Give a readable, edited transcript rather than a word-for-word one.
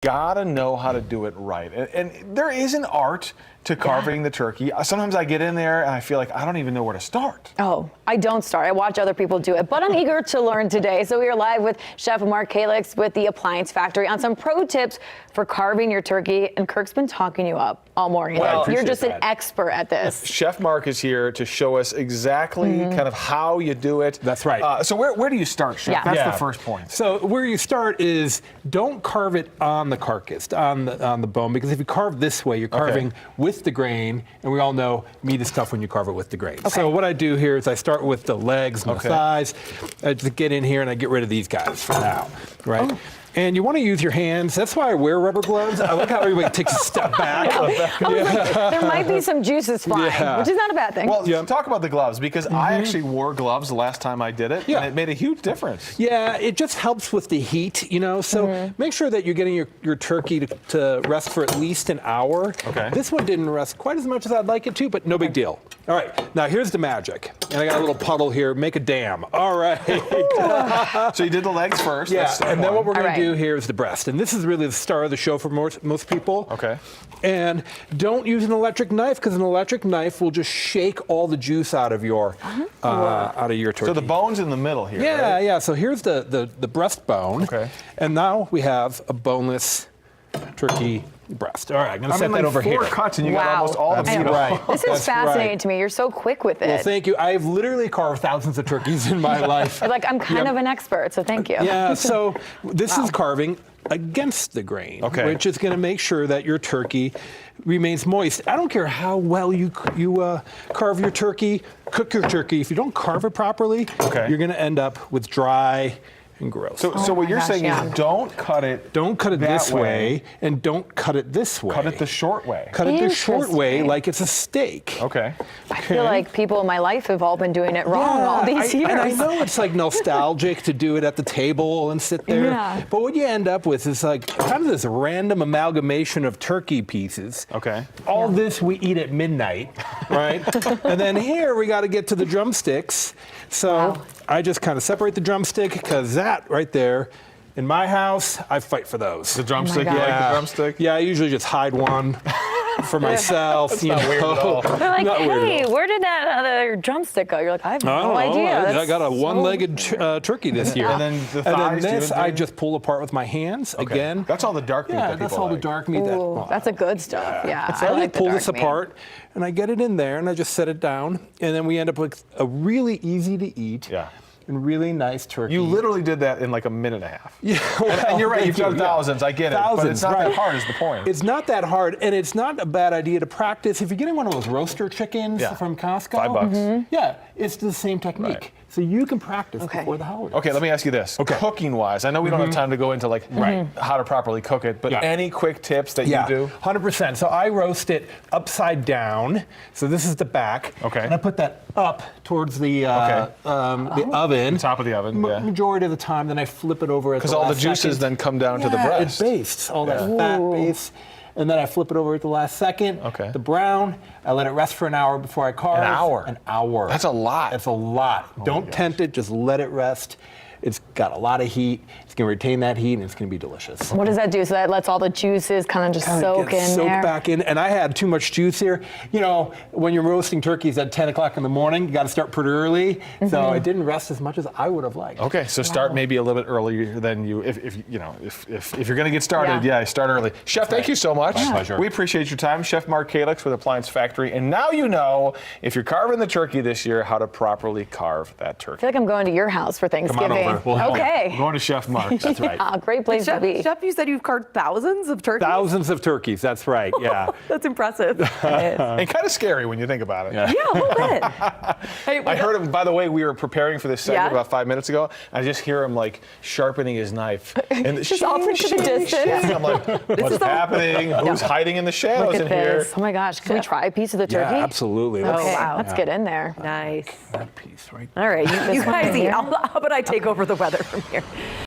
Gotta know how to do it right. And there is an art to carving the turkey. Sometimes I get in there and I feel like I don't even know where to start. Oh, I don't start. I watch other people do it, but I'm eager to learn today. So we are live with Chef MarkKalix with the Appliance Factory on some pro tips for carving your turkey. And Kirk's been talking you up all morning. Well, you're just an expert at this. Chef Mark is here to show us exactly kind of how you do it. That's right. So where do you start, Chef? Yeah. That's the first point. So where you start is don't carve it on the carcass, on the bone, because if you carve this way, you're carving with the grain, and we all know meat is tough when you carve it with the grain. Okay. So what I do here is I start with the legs and the thighs. I just get in here and I get rid of these guys for now, right? Oh. And you want to use your hands. That's why I wear rubber gloves. I like how everybody takes a step back. There might be some juices flying, which is not a bad thing. Well, talk about the gloves, because I actually wore gloves the last time I did it, and it made a huge difference. Yeah, it just helps with the heat, you know. So make sure that you're getting your turkey to rest for at least an hour. Okay. This one didn't rest quite as much as I'd like it to, but no big deal. All right, now here's the magic. And I got a little puddle here, make a dam. All right. So you did the legs first. Yeah, and then what we're gonna do do here is the breast. And this is really the star of the show for most people. Okay. And don't use an electric knife, because an electric knife will just shake all the juice out of your turkey. So the bone's in the middle here. Yeah, right? yeah. So here's the breastbone. Okay. And now we have a boneless turkey breast. All right, I'm going to set that over here. 4 cuts and you got almost all the meat. Right. This is fascinating to me. You're so quick with it. Well, thank you. I've literally carved thousands of turkeys in my life. Like, I'm kind of an expert, so thank you. Yeah, so this is carving against the grain, which is going to make sure that your turkey remains moist. I don't care how well you carve your turkey, cook your turkey. If you don't carve it properly, you're going to end up with dry and gross. So what you're saying is don't cut it this way, and don't cut it this way. Cut it the short way. Cut it the short way like it's a steak. Okay. I feel like people in my life have all been doing it wrong all these years. And I know it's like nostalgic to do it at the table and sit there. Yeah. But what you end up with is like kind of this random amalgamation of turkey pieces. Okay. All this we eat at midnight, right? And then here we got to get to the drumsticks. So I just kind of separate the drumstick, because that right there, in my house, I fight for those. The drumstick, you like the drumstick? Yeah, I usually just hide one for myself. That's not weird at all. They're like, hey, where did that other drumstick go? You're like, I have no idea. I got a one-legged turkey this year. And then the thighs, and then this, I just pull apart with my hands again. That's all the dark meat that people that's all the dark meat. That's the good stuff. Yeah, So I like pull the this dark meat. apart, and I get it in there, and I just set it down, and then we end up with a really easy to eat. And really nice turkey. You literally did that in like a minute and a half. Yeah, and you're right, you've done thousands, I get it. But it's not that hard is the point. It's not that hard, and it's not a bad idea to practice. If you're getting one of those roaster chickens from Costco, $5. Yeah, it's the same technique. So you can practice before the holidays. Okay, let me ask you this. Cooking-wise, I know we don't have time to go into like how to properly cook it, but any quick tips that you do? 100%. So I roast it upside down. So this is the back. And I put that up towards the oven. Top of the oven, Majority of the time, then I flip it over at the last because all the juices then come down to the breast. It bastes, all that fat base. And then I flip it over at the last second. The brown, I let it rest for an hour before I carve. An hour? An hour. That's a lot. That's a lot. Don't tempt it, just let it rest. It's got a lot of heat. It's going to retain that heat, and it's going to be delicious. What does that do? So that lets all the juices kind of just soak in soak there? back in. And I had too much juice here. You know, when you're roasting turkeys at 10 o'clock in the morning, you got to start pretty early. So it didn't rest as much as I would have liked. Okay, so start maybe a little bit earlier than you, if you're going to get started, start early. Chef, thank you so much. My pleasure. We appreciate your time. Chef MarkKalix with Appliance Factory. And now you know, if you're carving the turkey this year, how to properly carve that turkey. I feel like I'm going to your house for Thanksgiving. Come on over. We'll help you. Okay. We're going to Chef Mark. That's right. Great place to be. Chef, you said you've carved thousands of turkeys? Thousands of turkeys, that's right, yeah. That's impressive. And kind of scary when you think about it. Yeah, a little bit. Hey, I heard him, by the way, we were preparing for this segment about 5 minutes ago. I just hear him like sharpening his knife. And just off into the distance. I'm like, what's happening? Who's hiding in the shadows Look at in here? this. Oh my gosh, can we try a piece of the turkey? Yeah, absolutely. Okay, let's get in there. Nice. That piece right All right, you guys eat. How about I take over the weather from here?